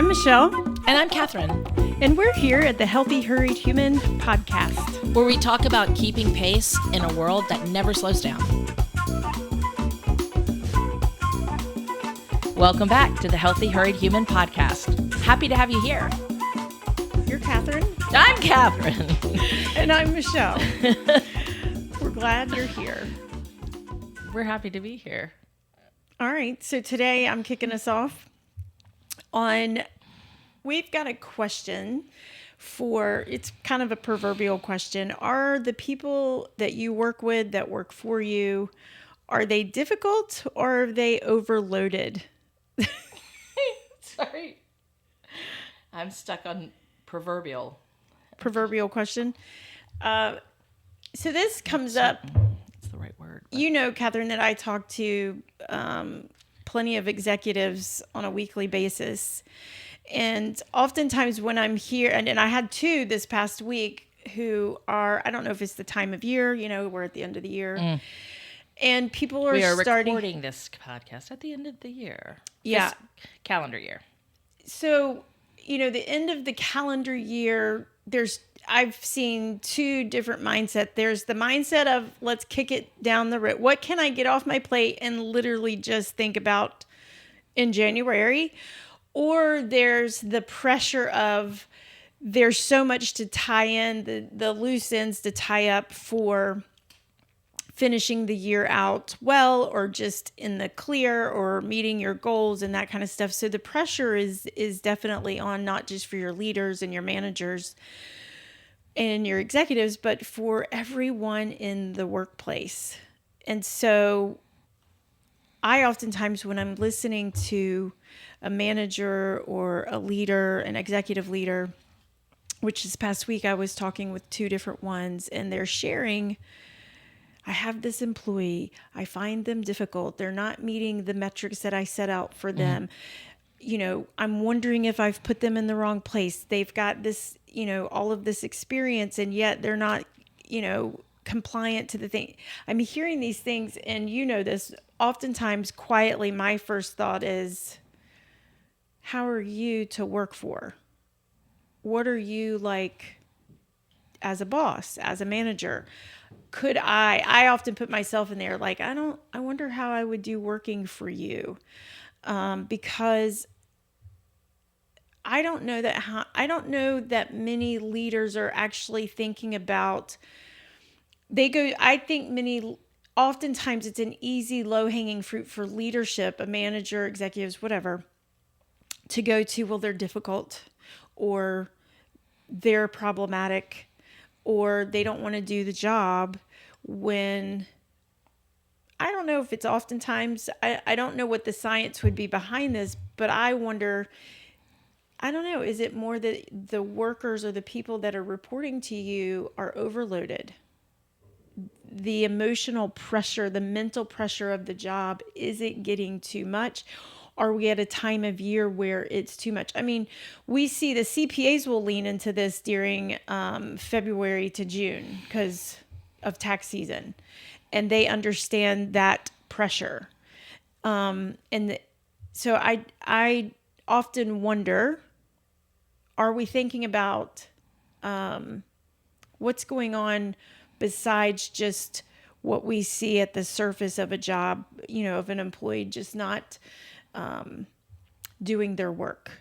I'm Michelle. And I'm Katherine. And we're here at the Healthy Hurried Human podcast, where we talk about keeping pace in a world that never slows down. Welcome back to the Healthy Hurried Human podcast. Happy to have you here. You're Katherine. I'm Katherine. And I'm Michelle. We're glad you're here. We're happy to be here. All right. So today I'm kicking us off on, we've got a question for, it's kind of a proverbial question. Are the people that you work with, that work for you, are they difficult or are they overloaded? Sorry. I'm stuck on proverbial question. So this comes up. That's the right word. You know, Katherine, that I talk to plenty of executives on a weekly basis. And oftentimes when I'm here, and I had two this past week who are, I don't know if it's the time of year, you know, we're at the end of the year. And people are recording this podcast at the end of the year. Yeah. This calendar year. So, you know, the end of the calendar year, I've seen two different mindset. There's the mindset of let's kick it down the road. What can I get off my plate and literally just think about in January? Or there's the pressure of there's so much to tie in, the loose ends to tie up for finishing the year out well, or just in the clear, or meeting your goals and that kind of stuff. So the pressure is definitely on, not just for your leaders and your managers and your executives, but for everyone in the workplace. And so I oftentimes, when I'm listening to a manager or a leader, an executive leader, which this past week I was talking with two different ones, and they're sharing, I have this employee, I find them difficult. They're not meeting the metrics that I set out for them. You know, I'm wondering if I've put them in the wrong place. They've got this, you know, all of this experience, and yet they're not, you know, compliant to the thing. I'm hearing these things, and you know this, oftentimes quietly, my first thought is, how are you to work for? What are you like as a boss, as a manager? Could I often put myself in there, like, I wonder how I would do working for you. Because I don't know that many leaders are actually thinking about, oftentimes it's an easy, low-hanging fruit for leadership, a manager, executives, whatever, to go to, well, they're difficult, or they're problematic, or they don't want to do the job, when I don't know if it's oftentimes, I don't know what the science would be behind this, but I wonder, I don't know, is it more that the workers or the people that are reporting to you are overloaded? The emotional pressure, the mental pressure of the job, is it getting too much? Are we at a time of year where it's too much? I mean, we see the CPAs will lean into this during February to June because of tax season, and they understand that pressure. So I often wonder, are we thinking about what's going on besides just what we see at the surface of a job, you know, of an employee just not doing their work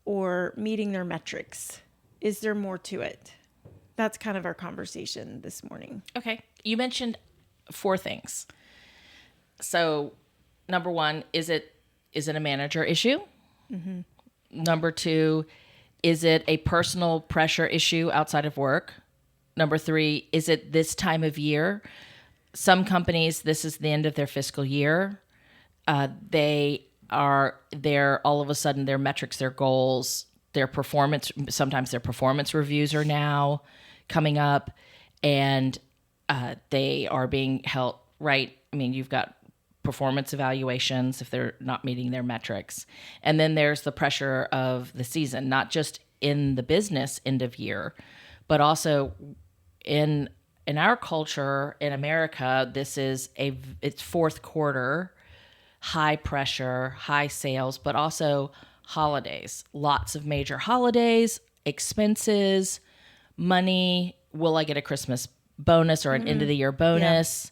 or meeting their metrics? Is there more to it? That's kind of our conversation this morning. Okay. You mentioned 4 things. So, number 1, is it a manager issue? Mm-hmm. Number 2, is it a personal pressure issue outside of work? Number 3, is it this time of year? Some companies, this is the end of their fiscal year. They're all of a sudden, their metrics, their goals, their performance, sometimes their performance reviews are now coming up, and they are being held, right? I mean, you've got performance evaluations if they're not meeting their metrics. And then there's the pressure of the season, not just in the business end of year, but also in our culture in America, it's fourth quarter, high pressure, high sales, but also holidays, lots of major holidays, expenses, money. Will I get a Christmas bonus or an end of the year bonus?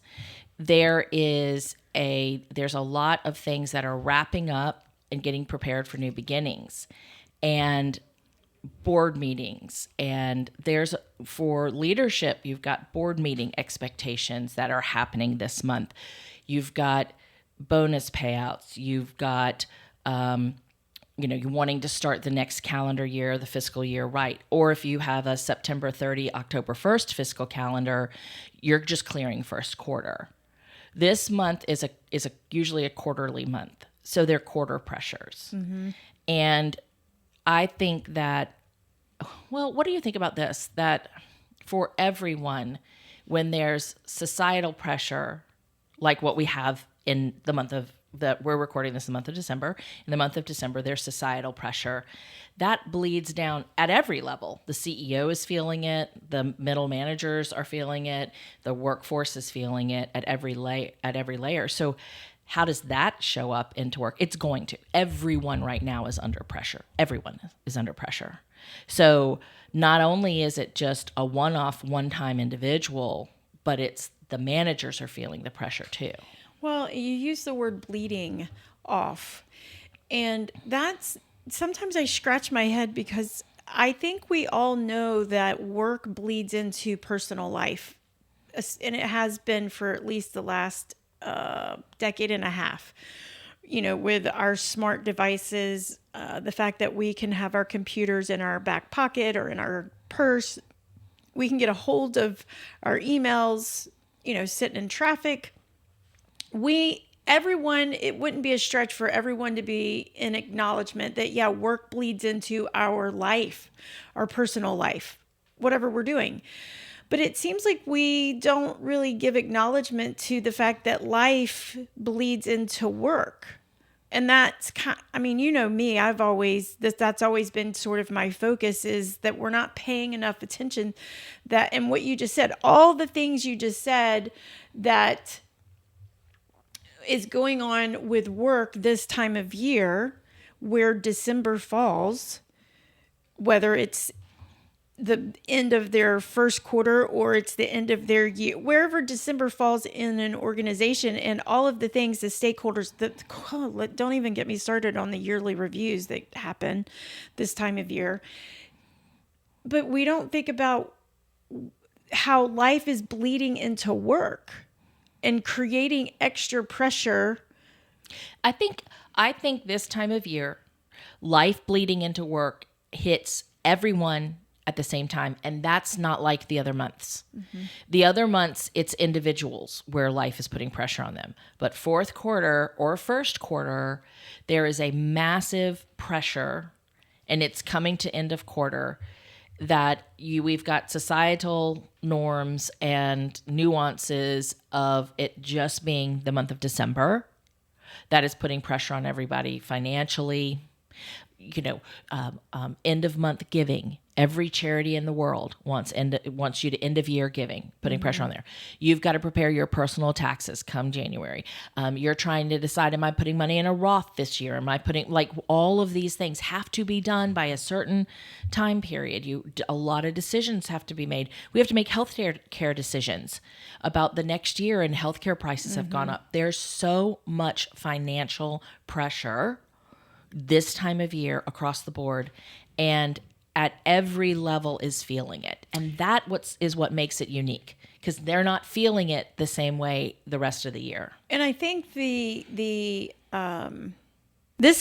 Yeah. There's a lot of things that are wrapping up and getting prepared for new beginnings, and board meetings. And for leadership, you've got board meeting expectations that are happening this month. You've got bonus payouts. You've got, you're wanting to start the next calendar year, the fiscal year right. Or if you have a September 30, October 1st fiscal calendar, you're just clearing first quarter. This month is usually a quarterly month. So they're quarter pressures. Mm-hmm. And I think that, well, what do you think about this? That for everyone, when there's societal pressure, like what we have in the month of that we're recording this in the month of December. In the month of December, there's societal pressure that bleeds down at every level. The CEO is feeling it. The middle managers are feeling it. The workforce is feeling it at every layer. So how does that show up into work? It's going to. Everyone right now is under pressure. Everyone is under pressure. So not only is it just a one-off, one-time individual, but it's the managers are feeling the pressure too. Well, you use the word bleeding off. And that's sometimes I scratch my head because I think we all know that work bleeds into personal life. And it has been for at least the last decade and a half, with our smart devices, the fact that we can have our computers in our back pocket or in our purse, we can get a hold of our emails, sitting in traffic. It wouldn't be a stretch for everyone to be in acknowledgement that, work bleeds into our life, our personal life, whatever we're doing. But it seems like we don't really give acknowledgement to the fact that life bleeds into work. And that's me, that's always been sort of my focus, is that we're not paying enough attention and what you just said, all the things you just said that is going on with work this time of year, where December falls, whether it's the end of their first quarter or it's the end of their year, wherever December falls in an organization, and all of the things, the stakeholders don't even get me started on the yearly reviews that happen this time of year. But we don't think about how life is bleeding into work and creating extra pressure. I think this time of year, life bleeding into work hits everyone at the same time. And that's not like the other months. Mm-hmm. The other months, it's individuals where life is putting pressure on them. But fourth quarter or first quarter, there is a massive pressure, and it's coming to end of quarter, that we've got societal norms and nuances of it just being the month of December that is putting pressure on everybody financially. End of month giving. Every charity in the world wants you to end of year giving, putting pressure on there. You've got to prepare your personal taxes come January. You're trying to decide, am I putting money in a Roth this year? Am I putting, all of these things have to be done by a certain time period. A lot of decisions have to be made. We have to make healthcare decisions about the next year, and healthcare prices have gone up. There's so much financial pressure this time of year across the board, and at every level is feeling it. And that is what makes it unique, because they're not feeling it the same way the rest of the year. And I think this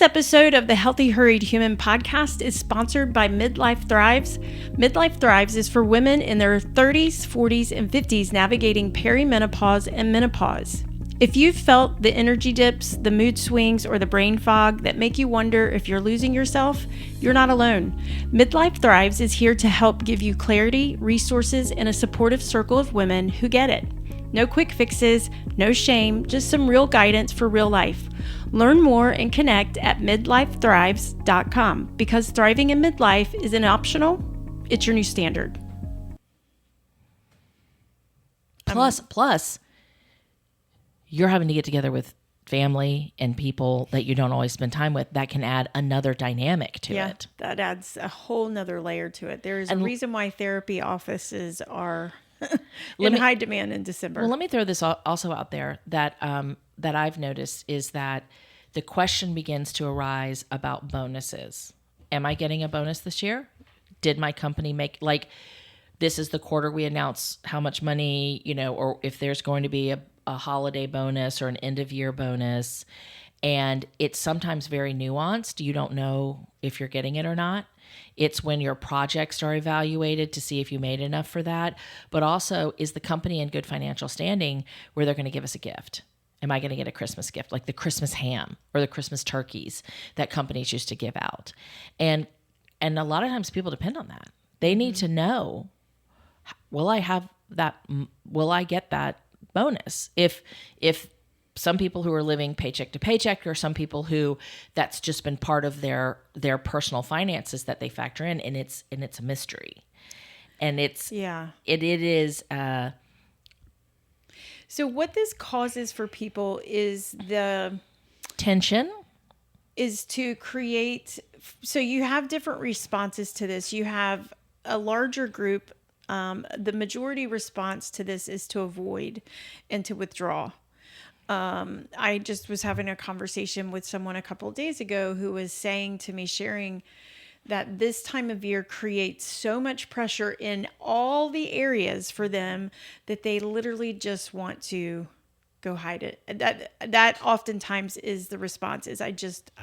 episode of the Healthy Hurried Human podcast is sponsored by Midlife Thrives. Midlife Thrives is for women in their 30s, 40s, and 50s navigating perimenopause and menopause. If you've felt the energy dips, the mood swings, or the brain fog that make you wonder if you're losing yourself, you're not alone. Midlife Thrives is here to help give you clarity, resources, and a supportive circle of women who get it. No quick fixes, no shame, just some real guidance for real life. Learn more and connect at midlifethrives.com, because thriving in midlife isn't optional, it's your new standard. Plus, you're having to get together with family and people that you don't always spend time with, that can add another dynamic to it. That adds a whole nother layer to it. There is a reason why therapy offices are in high demand in December. Well, let me throw this also out there that that I've noticed is that the question begins to arise about bonuses. Am I getting a bonus this year? Did my company make, like, this is the quarter we announce how much money, or if there's going to be a holiday bonus or an end of year bonus. And it's sometimes very nuanced. You don't know if you're getting it or not. It's when your projects are evaluated to see if you made enough for that. But also, is the company in good financial standing where they're going to give us a gift? Am I going to get a Christmas gift, like the Christmas ham or the Christmas turkeys that companies used to give out? And a lot of times people depend on that. They need to know, will I have that? Will I get that bonus? If some people who are living paycheck to paycheck, or some people who that's just been part of their personal finances that they factor in, and it's a mystery, and it is. So what this causes for people is the tension is to create. So you have different responses to this. You have a larger group. The majority response to this is to avoid and to withdraw. I just was having a conversation with someone a couple of days ago who was saying to me, sharing that this time of year creates so much pressure in all the areas for them that they literally just want to go hide it. That oftentimes is the response is I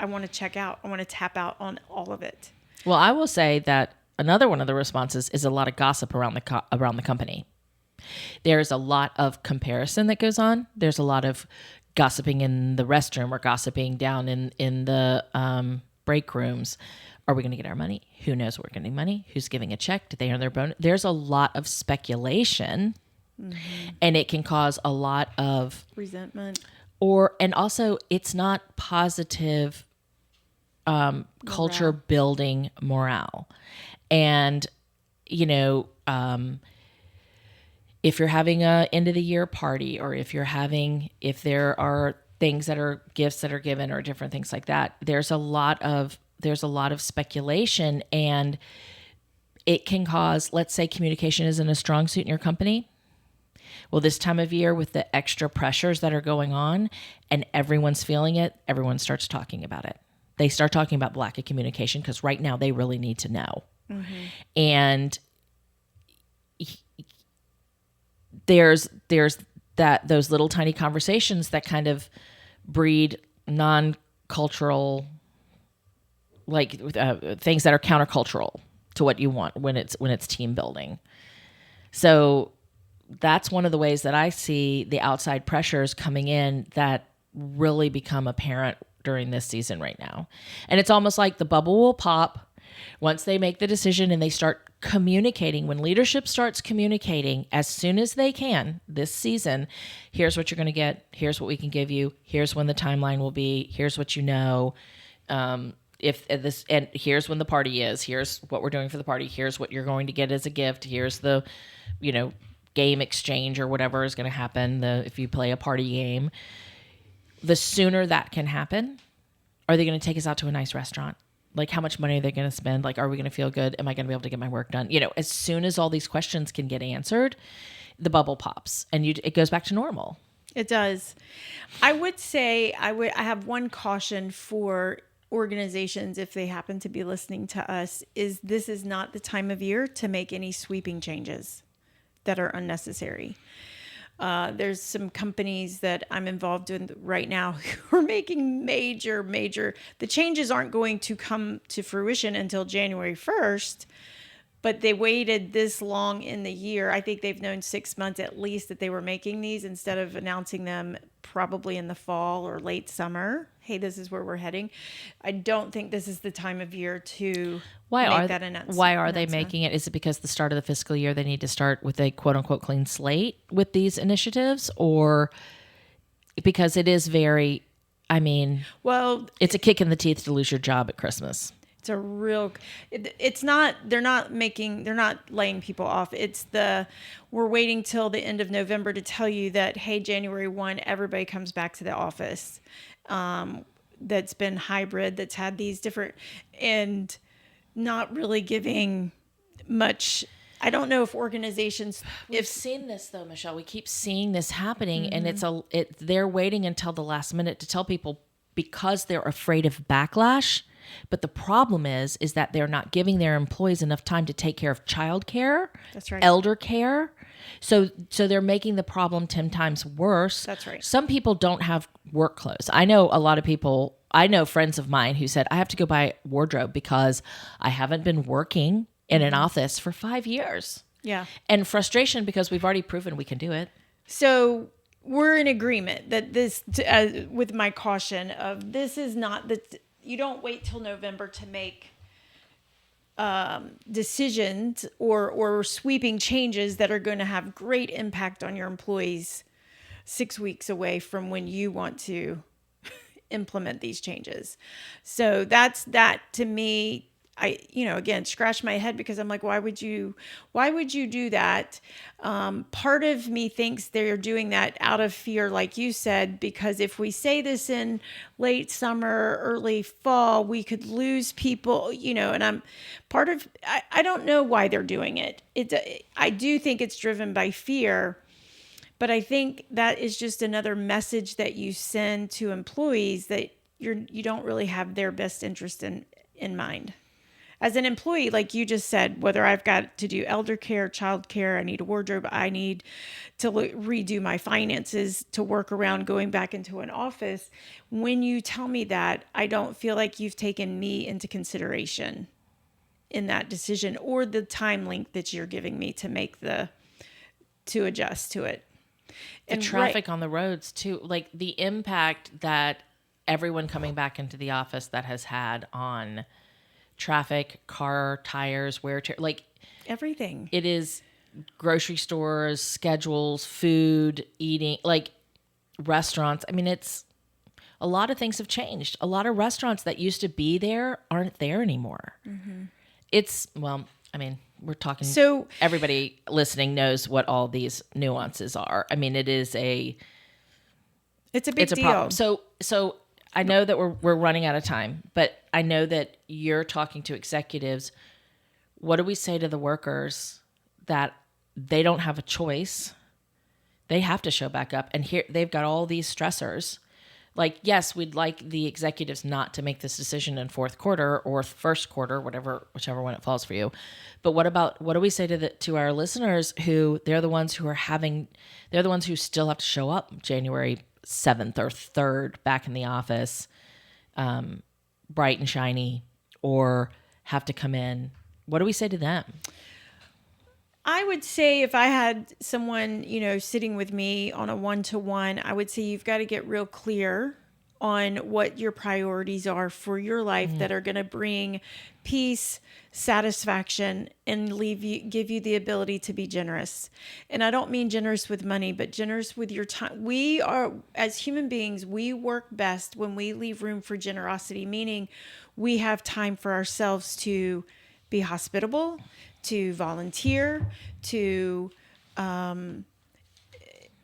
want to check out. I want to tap out on all of it. Well, I will say that another one of the responses is a lot of gossip around the company. There's a lot of comparison that goes on. There's a lot of gossiping in the restroom or gossiping down in the break rooms. Are we going to get our money? Who knows we're getting money? Who's giving a check? Did they earn their bonus? There's a lot of speculation, and it can cause a lot of resentment. And also it's not positive culture building morale. And, if you're having a end of the year party, or if there are things that are gifts that are given or different things like that, there's a lot of speculation, and it can cause, let's say communication isn't a strong suit in your company. Well, this time of year with the extra pressures that are going on and everyone's feeling it, everyone starts talking about it. They start talking about the lack of communication because right now they really need to know. Mm-hmm. And there's those little tiny conversations that kind of breed non-cultural, like things that are countercultural to what you want when it's team building. So that's one of the ways that I see the outside pressures coming in that really become apparent during this season right now. And it's almost like the bubble will pop once they make the decision and they start communicating. When leadership starts communicating as soon as they can this season, here's what you're going to get, here's what we can give you, here's when the timeline will be, here's what and here's when the party is, here's what we're doing for the party, here's what you're going to get as a gift, here's the game exchange or whatever is going to happen, if you play a party game. The sooner that can happen, are they going to take us out to a nice restaurant? Like, how much money are they going to spend? Like, are we going to feel good? Am I going to be able to get my work done? As soon as all these questions can get answered, the bubble pops and it goes back to normal. It does. I would say I have one caution for organizations, if they happen to be listening to us, is this is not the time of year to make any sweeping changes that are unnecessary. There's some companies that I'm involved in right now who are making major, the changes aren't going to come to fruition until January 1st, but they waited this long in the year. I think they've known 6 months at least that they were making these instead of announcing them probably in the fall or late summer. Hey, this is where we're heading. I don't think this is the time of year to make that announcement. Why are they making it? Is it because the start of the fiscal year they need to start with a quote unquote clean slate with these initiatives, or because it is very, well, it's a kick in the teeth to lose your job at Christmas. It's It's a real, it's not, they're not laying people off. We're waiting till the end of November to tell you that, hey, January 1, everybody comes back to the office. That's been hybrid, that's had these different, and not really giving much. I don't know if organizations, We've seen this though, Michelle. We keep seeing this happening, and they're waiting until the last minute to tell people because they're afraid of backlash. But the problem is that they're not giving their employees enough time to take care of childcare, That's right. elder care. So they're making the problem 10 times worse. That's right. Some people don't have work clothes. I know a lot of people, I know friends of mine who said, I have to go buy wardrobe because I haven't been working in an office for 5 years. Yeah. And frustration because we've already proven we can do it. So we're in agreement that this, with my caution of this is not the, you don't wait till November to make decisions or sweeping changes that are going to have great impact on your employees 6 weeks away from when you want to implement these changes. So that to me, I, again, scratch my head because I'm like, why would you do that? Part of me thinks they're doing that out of fear, like you said, because if we say this in late summer, early fall, we could lose people, and I don't know why they're doing it. I do think it's driven by fear, but I think that is just another message that you send to employees that you don't really have their best interest in mind. As an employee, like you just said, whether I've got to do elder care, child care, I need a wardrobe, I need to redo my finances to work around going back into an office. When you tell me that, I don't feel like you've taken me into consideration in that decision or the time length that you're giving me to adjust to it. And traffic on the roads too, like the impact that everyone coming back into the office that has had on traffic, car, tires, wear, like everything. It is grocery stores, schedules, food, eating, like restaurants. I mean, it's a lot of things have changed. A lot of restaurants that used to be there aren't there anymore. Mm-hmm. We're talking. So everybody listening knows what all these nuances are. I mean, it's a big deal. Problem. So I know that we're running out of time, but I know that you're talking to executives. What do we say to the workers that they don't have a choice? They have to show back up, and here they've got all these stressors. Like, yes, we'd like the executives not to make this decision in fourth quarter or first quarter, whichever one it falls for you. But what do we say to our listeners who they're the ones who still have to show up January 7th or 3rd back in the office, bright and shiny, or have to come in? What do we say to them? I would say if I had someone, sitting with me on a one-to-one, I would say you've got to get real clear on what your priorities are for your life that are going to bring peace, satisfaction, and give you the ability to be generous. And I don't mean generous with money, but generous with your time. We are, as human beings, we work best when we leave room for generosity, meaning we have time for ourselves to be hospitable, to volunteer, to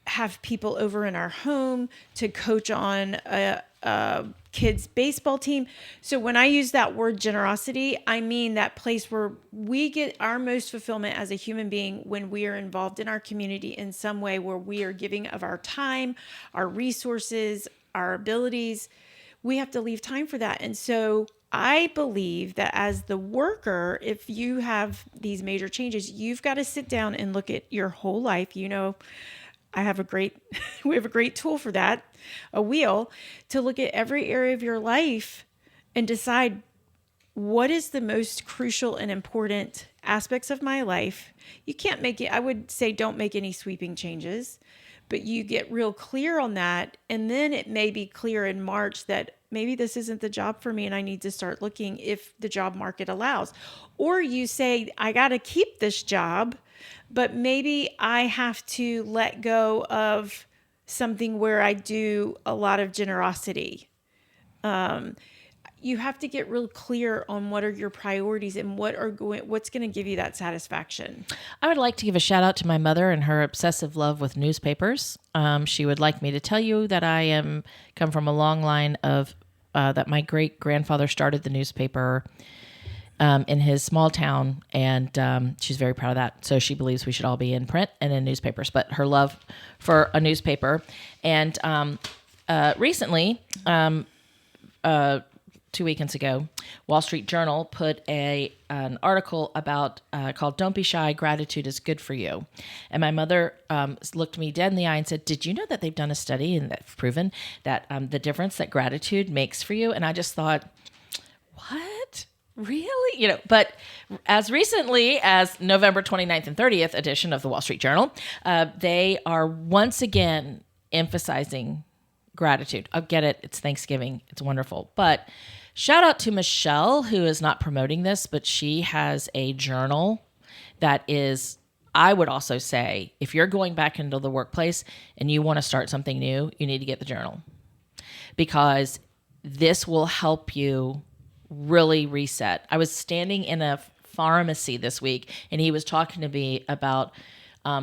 have people over in our home, to coach on a kids' baseball team. So when I use that word generosity, I mean that place where we get our most fulfillment as a human being when we are involved in our community in some way where we are giving of our time, our resources, our abilities. We have to leave time for that. And so I believe that as the worker, if you have these major changes, you've got to sit down and look at your whole life. We have a great tool for that, a wheel, to look at every area of your life and decide what is the most crucial and important aspects of my life. You can't make it, I would say don't make any sweeping changes, but you get real clear on that. And then it may be clear in March that maybe this isn't the job for me and I need to start looking if the job market allows. Or you say, I got to keep this job, but maybe I have to let go of something where I do a lot of generosity. you have to get real clear on what are your priorities and what's going to give you that satisfaction. I would like to give a shout out to my mother and her obsessive love with newspapers. She would like me to tell you that I come from a long line of that my great grandfather started the newspaper in his small town, and she's very proud of that. So she believes we should all be in print and in newspapers. But her love for a newspaper, and recently, 2 weekends ago, Wall Street Journal put an article about called "Don't Be Shy, Gratitude is Good for You," and my mother looked me dead in the eye and said, "Did you know that they've done a study and that's proven that the difference that gratitude makes for you?" And I just thought, what? Really? But as recently as November 29th and 30th edition of the Wall Street Journal, they are once again emphasizing gratitude. I get it. It's Thanksgiving. It's wonderful. But shout out to Michelle, who is not promoting this, but she has a journal that is, I would also say, if you're going back into the workplace and you want to start something new, you need to get the journal, because this will help you really reset. I was standing in a pharmacy this week, and he was talking to me about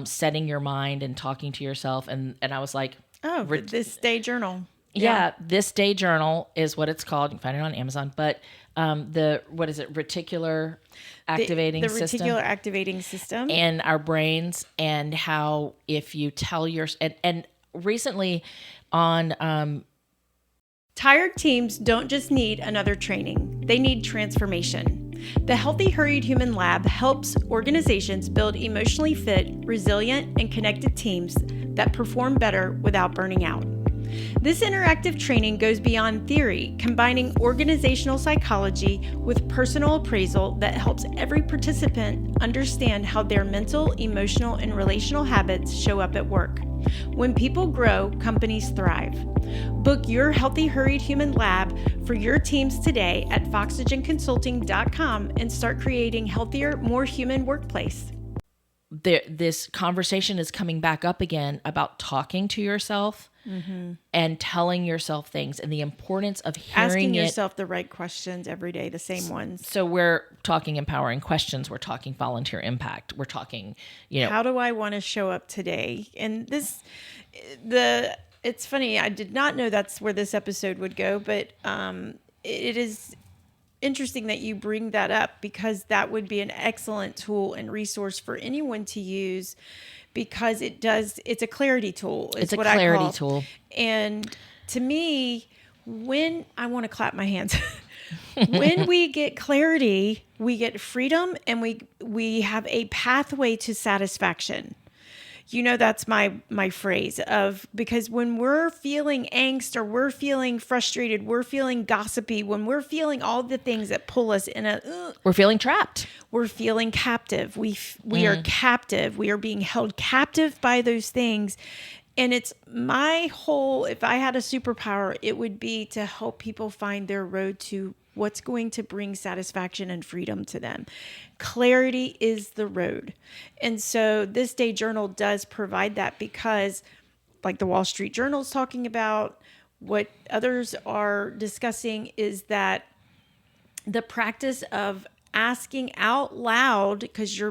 setting your mind and talking to yourself. And I was like, oh, this day journal. Yeah, this day journal is what it's called. You can find it on Amazon. But what is it? Reticular activating system. The reticular activating system. And our brains, and how if you tell and recently on tired teams don't just need another training, they need transformation. The Healthy Hurried Human Lab helps organizations build emotionally fit, resilient, and connected teams that perform better without burning out. This interactive training goes beyond theory, combining organizational psychology with personal appraisal that helps every participant understand how their mental, emotional, and relational habits show up at work. When people grow, companies thrive. Book your Healthy Hurried Human Lab for your teams today at foxygenconsulting.com and start creating healthier, more human workplace. This conversation is coming back up again about talking to yourself and telling yourself things, and the importance of hearing asking yourself the right questions every day, the same ones. So we're talking empowering questions. We're talking volunteer impact. We're talking, how do I want to show up today? And it's funny. I did not know that's where this episode would go, but it is interesting that you bring that up, because that would be an excellent tool and resource for anyone to use, because it's a clarity tool. It's a clarity tool. And to me, when I want to clap my hands, when we get clarity, we get freedom, and we have a pathway to satisfaction. That's my phrase because when we're feeling angst, or we're feeling frustrated, we're feeling gossipy, when we're feeling all the things that pull us in we're feeling trapped. We're feeling captive. We are captive. We are being held captive by those things. And it's if I had a superpower, it would be to help people find their road to what's going to bring satisfaction and freedom to them. Clarity is the road. And so this day journal does provide that, because like the Wall Street Journal is talking about, what others are discussing is that the practice of asking out loud, because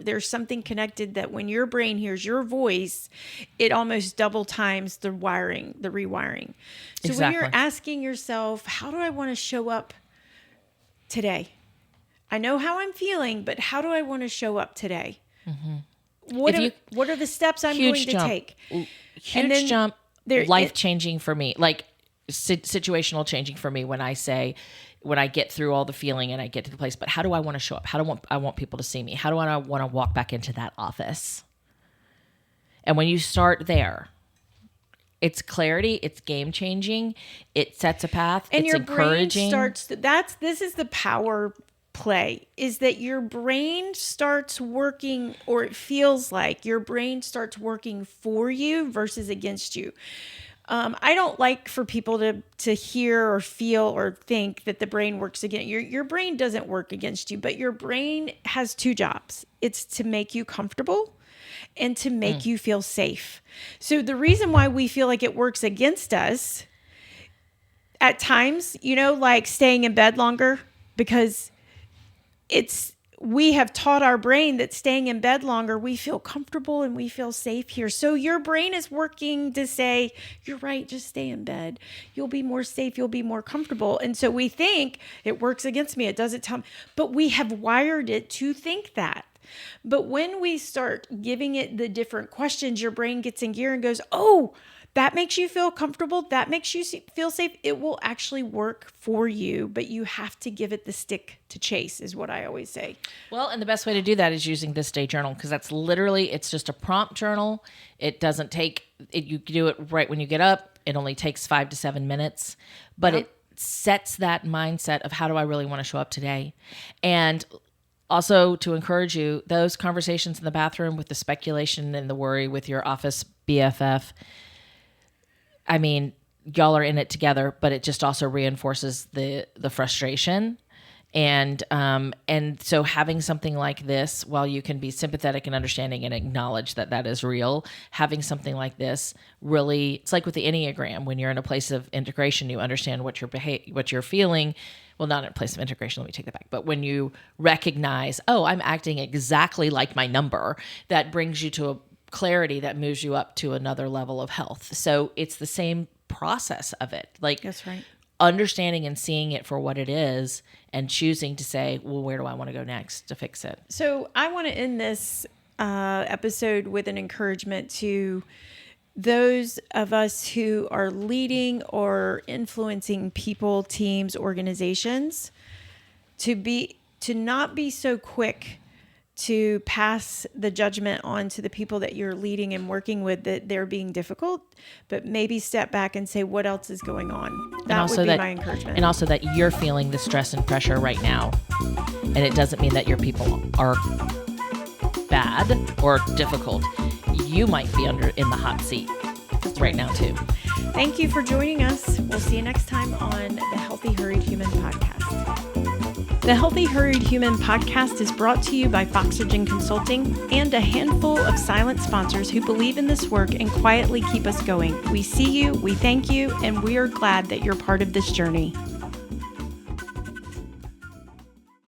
there's something connected, that when your brain hears your voice, it almost double times the rewiring. So exactly. When you're asking yourself, how do I want to show up today? I know how I'm feeling, but how do I want to show up today? Mm-hmm. What are the steps I'm going to take? Huge jump, life-changing for me, like situational changing for me when I get through all the feeling and I get to the place, but how do I want to show up? How do I want people to see me? How do I want to walk back into that office? And when you start there, it's clarity, it's game changing, it sets a path, and it's your encouraging. Brain this is the power play, is that your brain starts working, or it feels like your brain starts working for you versus against you. I don't like for people to hear or feel or think that the brain works against you. Your brain doesn't work against you, but your brain has two jobs. It's to make you comfortable and to make you feel safe. So the reason why we feel like it works against us, at times, like staying in bed longer, because we have taught our brain that staying in bed longer, we feel comfortable and we feel safe here. So your brain is working to say, you're right, just stay in bed. You'll be more safe. You'll be more comfortable. And so we think it works against me. It doesn't tell me. But we have wired it to think that. But when we start giving it the different questions, your brain gets in gear and goes, oh, that makes you feel comfortable. That makes you feel safe. It will actually work for you, but you have to give it the stick to chase, is what I always say. Well, and the best way to do that is using this day journal, because that's literally, it's just a prompt journal. It doesn't take, you do it right when you get up. It only takes 5 to 7 minutes, but it sets that mindset of how do I really want to show up today? And also to encourage you, those conversations in the bathroom with the speculation and the worry with your office BFF, I mean, y'all are in it together, but it just also reinforces the frustration. And so having something like this, while you can be sympathetic and understanding and acknowledge that that is real, having something like this really, it's like with the Enneagram, when you're in a place of integration, you understand what you're feeling. Well, not in a place of integration, let me take that back. But when you recognize, oh, I'm acting exactly like my number, that brings you to a clarity that moves you up to another level of health. So it's the same process of it. Like, that's right. Understanding and seeing it for what it is and choosing to say, well, where do I want to go next to fix it? So I want to end this episode with an encouragement to those of us who are leading or influencing people, teams, organizations, to not be so quick to pass the judgment on to the people that you're leading and working with that they're being difficult, but maybe step back and say, what else is going on? That would be my encouragement. And also that you're feeling the stress and pressure right now. And it doesn't mean that your people are bad or difficult. You might be in the hot seat right now too. Thank you for joining us. We'll see you next time on the Healthy Hurried Human podcast. The Healthy Hurried Human podcast is brought to you by Foxygen Consulting and a handful of silent sponsors who believe in this work and quietly keep us going. We see you, we thank you, and we are glad that you're part of this journey.